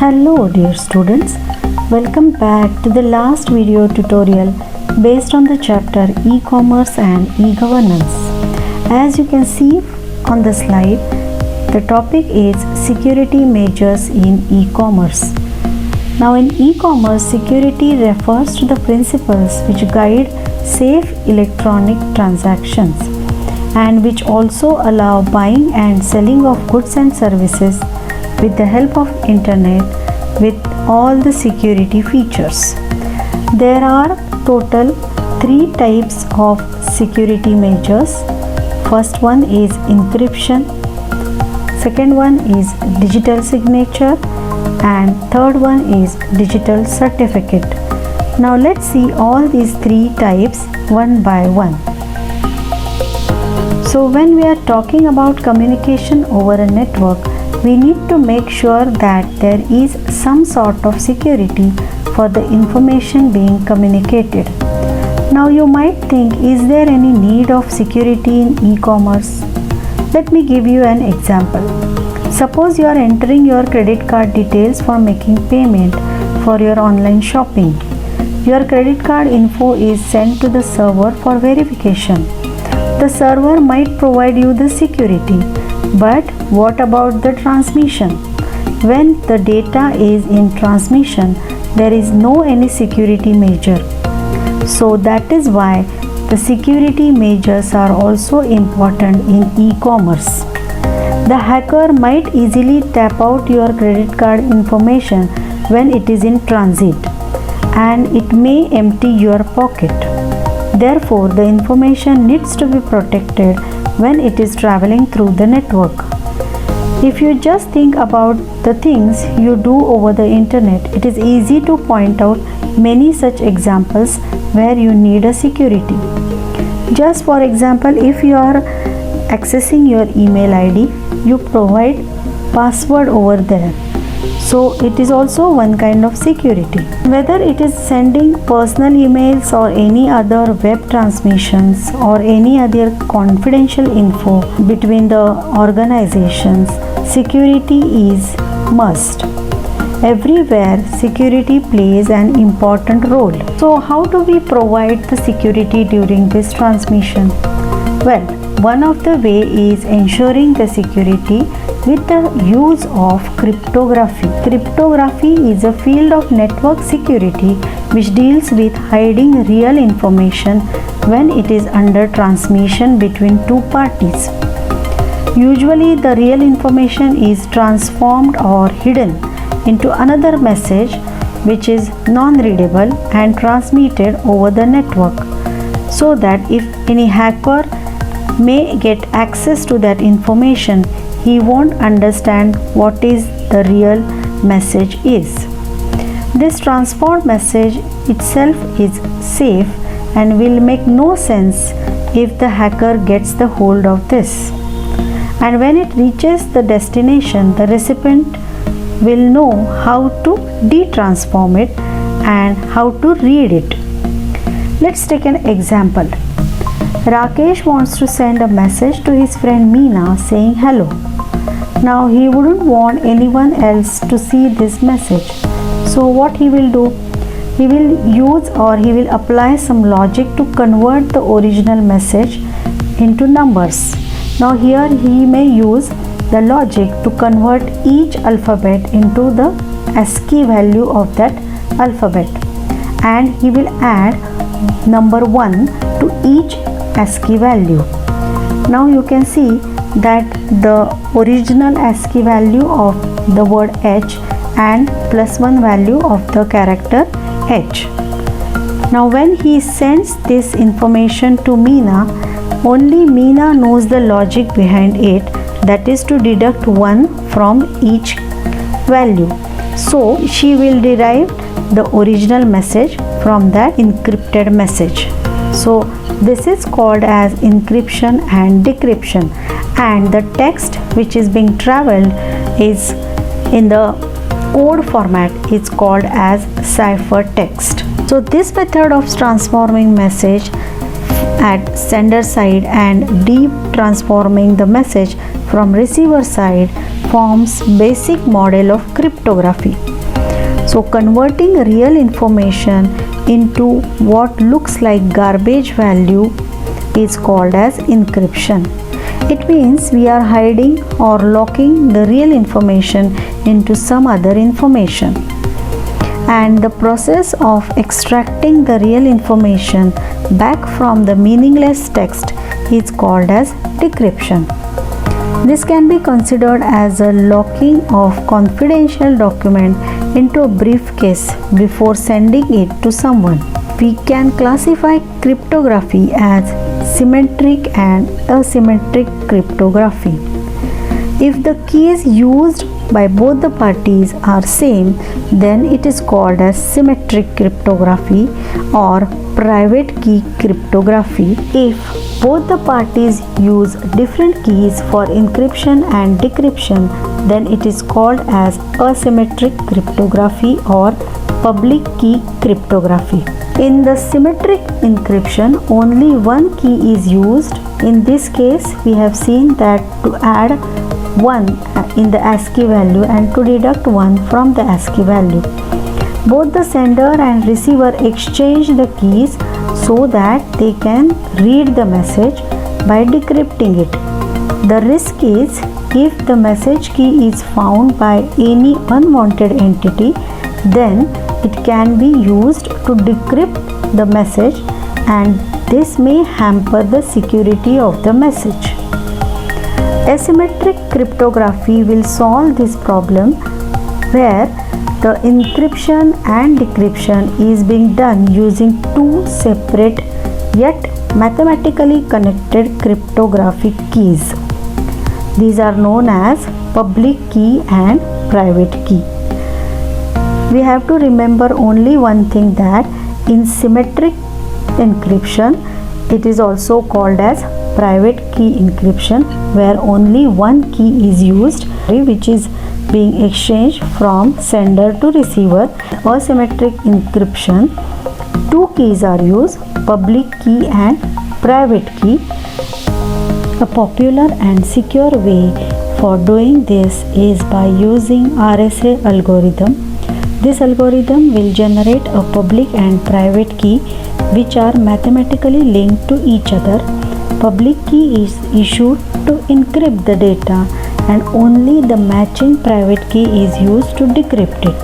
Hello dear students, welcome back to the last video tutorial based on the chapter e-commerce and e-governance. As you can see on the slide, the topic is security measures in e-commerce. Now in e-commerce, security refers to the principles which guide safe electronic transactions and which also allow buying and selling of goods and services with the help of internet with all the security features. There are total 3 types of security measures. First one is encryption, second one is digital signature, and third one is digital certificate. Now let's see all these 3 types one by one. So when we are talking about communication over a network, we need to make sure that there is some sort of security for the information being communicated. Now you might think, is there any need of security in e-commerce? Let me give you an example. Suppose you are entering your credit card details for making payment for your online shopping. Your credit card info is sent to the server for verification. The server might provide you the security, but what about the transmission? When the data is in transmission, there is no any security measure. So that is why the security measures are also important in e-commerce. The hacker might easily tap out your credit card information when it is in transit, and it may empty your pocket. Therefore, the information needs to be protected when it is traveling through the network. If you just think about the things you do over the internet, it is easy to point out many such examples where you need a security. Just for example, if you are accessing your email ID, you provide password over there. So it is also one kind of security. Whether it is sending personal emails or any other web transmissions or any other confidential info between the organizations, security is must. Everywhere security plays an important role. So how do we provide the security during this transmission? Well, one of the way is ensuring the security with the use of cryptography. Cryptography is a field of network security which deals with hiding real information when it is under transmission between two parties. Usually the real information is transformed or hidden into another message which is non-readable and transmitted over the network, so that if any hacker may get access to that information, he won't understand what is the real message is. This transformed message itself is safe and will make no sense if the hacker gets the hold of this. And when it reaches the destination, the recipient will know how to de-transform it and how to read it. Let's take an example. Rakesh wants to send a message to his friend Meena saying hello. Now he wouldn't want anyone else to see this message. So what he will do? He will use or he will apply some logic to convert the original message into numbers. Now here he may use the logic to convert each alphabet into the ASCII value of that alphabet, and he will add number 1 to each ASCII value. Now you can see that the original ASCII value of the word H and +1 value of the character H. Now when he sends this information to Meena, only Meena knows the logic behind it, that is to deduct 1 from each value. So she will derive the original message from that encrypted message. So this is called as encryption and decryption, and the text which is being traveled is in the code format is called as cipher text. So this method of transforming message at sender side and deep transforming the message from receiver side forms basic model of cryptography. So converting real information into what looks like garbage value is called as encryption. It means we are hiding or locking the real information into some other information. And the process of extracting the real information back from the meaningless text is called as decryption. This can be considered as a locking of confidential document into a briefcase before sending it to someone. We can classify cryptography as symmetric and asymmetric cryptography. If the keys used by both the parties are same, then it is called as symmetric cryptography or private key cryptography. If both the parties use different keys for encryption and decryption, then it is called as asymmetric cryptography or public key cryptography. In the symmetric encryption, only one key is used. In this case, we have seen that to add 1 in the ASCII value and to deduct 1 from the ASCII value. Both the sender and receiver exchange the keys so that they can read the message by decrypting it. The risk is if the message key is found by any unwanted entity, then it can be used to decrypt the message and this may hamper the security of the message. Asymmetric cryptography will solve this problem where the encryption and decryption is being done using two separate yet mathematically connected cryptographic keys. These are known as public key and private key. We have to remember only one thing, that in symmetric encryption it is also called as private key encryption, where only one key is used which is being exchanged from sender to receiver. Asymmetric encryption, two keys are used, public key and private key. A popular and secure way for doing this is by using RSA algorithm. This algorithm will generate a public and private key which are mathematically linked to each other. Public key is issued to encrypt the data and only the matching private key is used to decrypt it.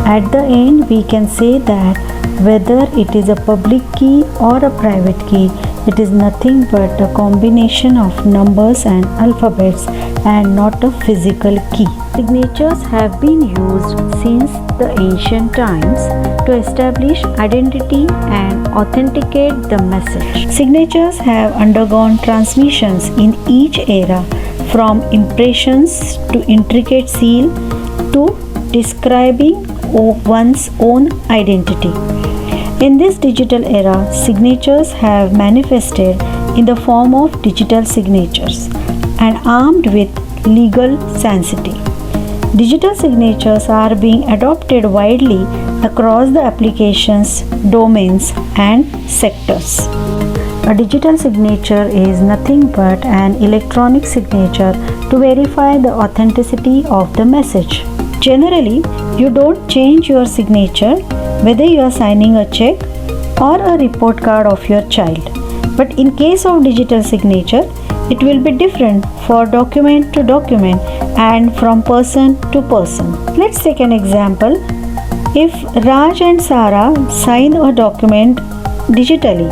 At the end, we can say that whether it is a public key or a private key, it is nothing but a combination of numbers and alphabets and not a physical key. Signatures have been used since the ancient times to establish identity and authenticate the message. Signatures have undergone transmissions in each era, from impressions to intricate seal to describing one's own identity. In this digital era, signatures have manifested in the form of digital signatures and armed with legal sanctity. Digital signatures are being adopted widely across the applications, domains, and sectors. A digital signature is nothing but an electronic signature to verify the authenticity of the message. Generally, you don't change your signature whether you are signing a check or a report card of your child. But in case of digital signature, it will be different for document to document and from person to person. Let's take an example. If Raj and Sara sign a document digitally,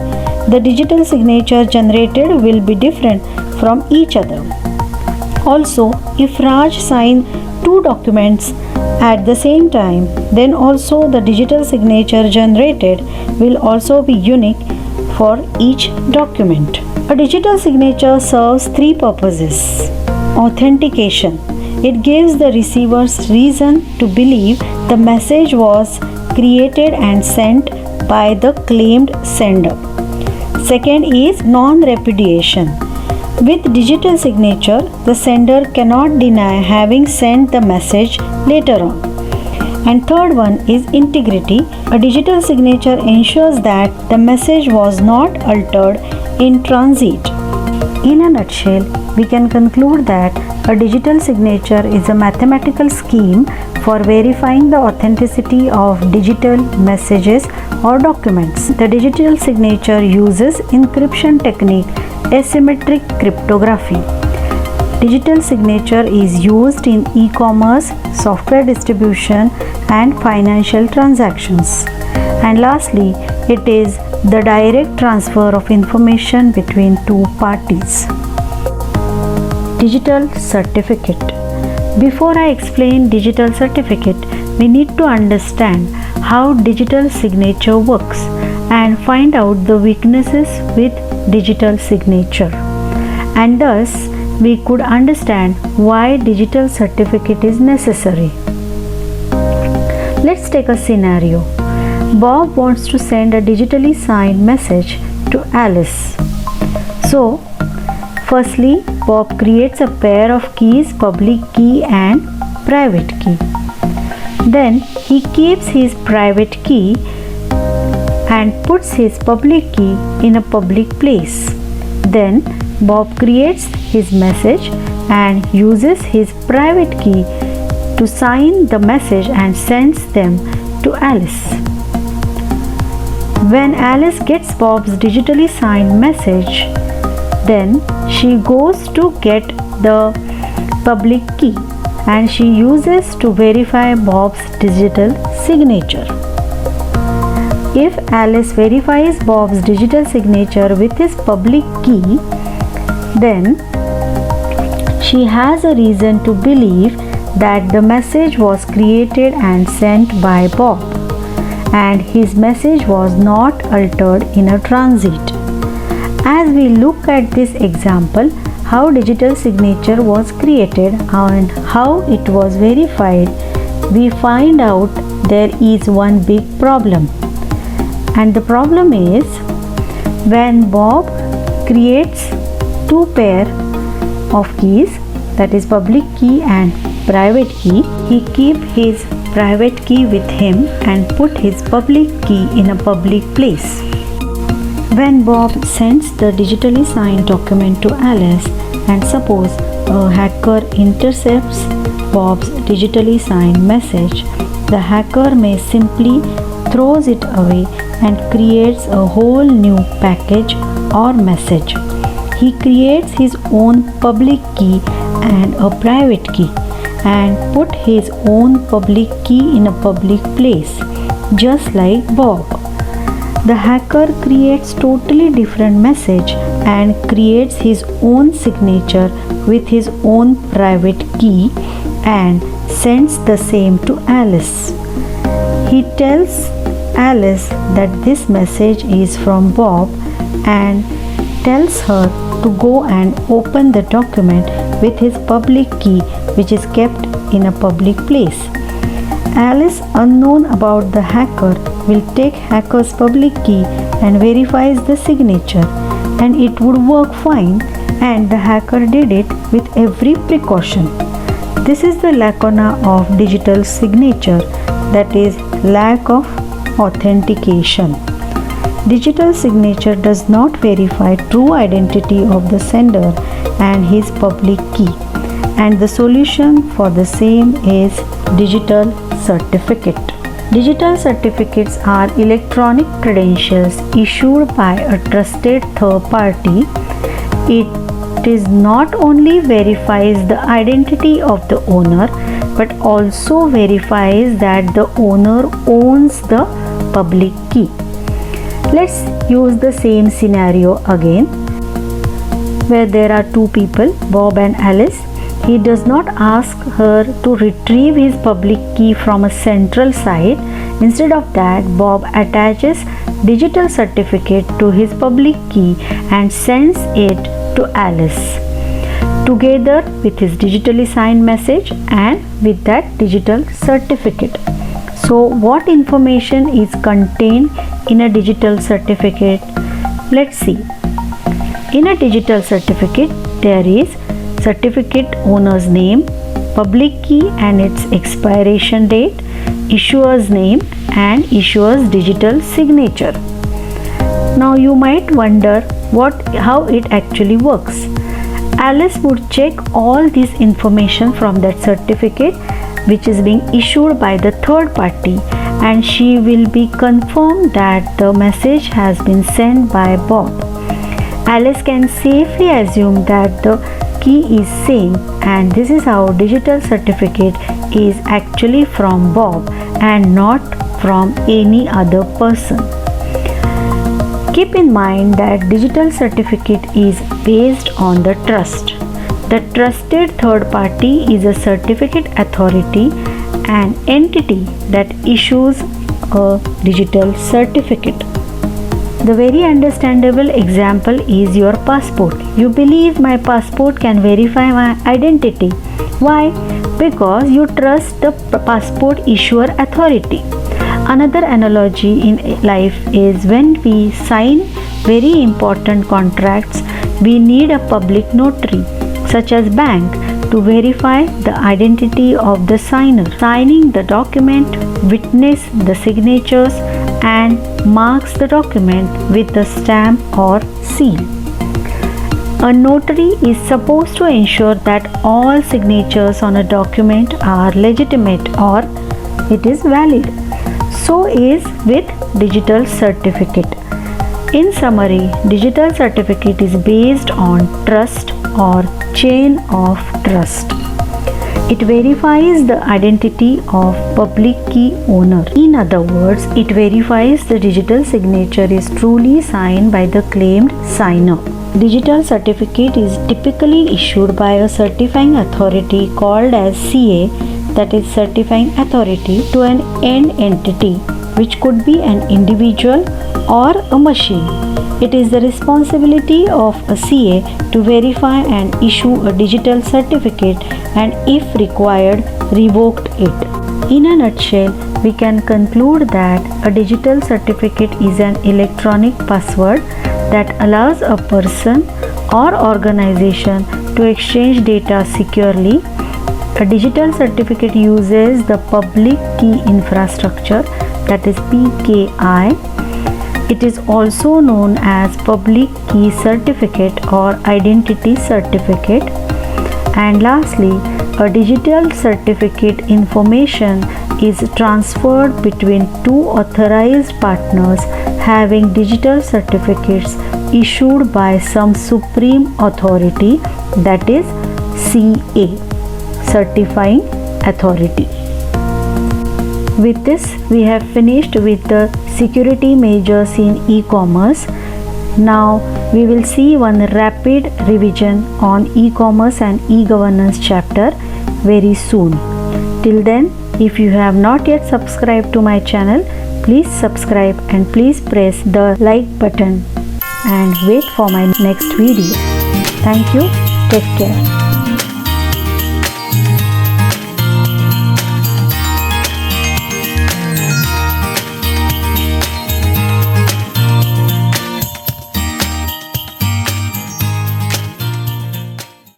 the digital signature generated will be different from each other. Also, if Raj signs two documents at the same time, then also the digital signature generated will also be unique for each document. A digital signature serves three purposes. Authentication. It gives the receivers reason to believe the message was created and sent by the claimed sender. Second is non-repudiation. With digital signature, the sender cannot deny having sent the message later on. And third one is integrity. A digital signature ensures that the message was not altered in transit. In a nutshell, we can conclude that a digital signature is a mathematical scheme for verifying the authenticity of digital messages or documents. The digital signature uses encryption technique, asymmetric cryptography. Digital signature is used in e-commerce, software distribution, and financial transactions. And lastly, it is the direct transfer of information between two parties. Digital certificate. Before I explain digital certificate, we need to understand how digital signature works and find out the weaknesses with digital signature. And thus, we could understand why digital certificate is necessary. Let's take a scenario. Bob wants to send a digitally signed message to Alice. So, firstly, Bob creates a pair of keys, public key and private key. Then he keeps his private key and puts his public key in a public place. Then Bob creates his message and uses his private key to sign the message and sends them to Alice. When Alice gets Bob's digitally signed message, then she goes to get the public key and she uses to verify Bob's digital signature. If Alice verifies Bob's digital signature with his public key, then she has a reason to believe that the message was created and sent by Bob and his message was not altered in a transit. As we look at this example, how digital signature was created and how it was verified, we find out there is one big problem. And the problem is, when Bob creates two pair of keys, that is public key and private key, he keep his private key with him and put his public key in a public place. When Bob sends the digitally signed document to Alice and suppose a hacker intercepts Bob's digitally signed message, the hacker may simply throws it away and creates a whole new package or message. He creates his own public key and a private key and put his own public key in a public place, just like Bob. The hacker creates totally different message and creates his own signature with his own private key and sends the same to Alice. He tells Alice that this message is from Bob and tells her to go and open the document with his public key, which is kept in a public place. Alice, unknown about the hacker, will take hacker's public key and verifies the signature, and it would work fine, and the hacker did it with every precaution. This is the lacuna of digital signature, that is, lack of authentication. Digital signature does not verify true identity of the sender and his public key, and the solution for the same is digital certificate. Digital certificates are electronic credentials issued by a trusted third party. It is not only verifies the identity of the owner but also verifies that the owner owns the public key. Let's use the same scenario again, where there are two people, Bob and Alice. He does not ask her to retrieve his public key from a central site. Instead of that, Bob attaches digital certificate to his public key and sends it to Alice, together with his digitally signed message and with that digital certificate. So, what information is contained in a digital certificate? Let's see. In a digital certificate, there is certificate owner's name, public key and its expiration date, issuer's name and issuer's digital signature. Now you might wonder how it actually works. Alice would check all this information from that certificate which is being issued by the third party, and she will be confirmed that the message has been sent by Bob. Alice can safely assume that the key is same, and this is how digital certificate is actually from Bob and not from any other person. Keep in mind that digital certificate is based on the trust. The trusted third party is a certificate authority, an entity that issues a digital certificate. The very understandable example is your passport. You believe my passport can verify my identity. Why? Because you trust the passport issuer authority. Another analogy in life is when we sign very important contracts, we need a public notary, such as bank, to verify the identity of the signer. Signing the document witness the signatures and marks the document with the stamp or seal. A notary is supposed to ensure that all signatures on a document are legitimate or it is valid. So is with digital certificate. In summary, digital certificate is based on trust or chain of trust. It verifies the identity of public key owner. In other words, it verifies the digital signature is truly signed by the claimed signer. Digital certificate is typically issued by a certifying authority called as CA, that is certifying authority, to an end entity, which could be an individual or a machine. It is the responsibility of a CA to verify and issue a digital certificate and, if required, revoked it. In a nutshell, we can conclude that a digital certificate is an electronic password that allows a person or organization to exchange data securely. A digital certificate uses the public key infrastructure, that is PKI. It is also known as public key certificate or identity certificate. And lastly, a digital certificate information is transferred between two authorized partners having digital certificates issued by some supreme authority, that is CA, certifying authority. With this, we have finished with the security measures in e-commerce. Now we will see one rapid revision on e-commerce and e-governance chapter very soon. Till then, if you have not yet subscribed to my channel, please subscribe and please press the like button and wait for my next video. Thank you. Take care.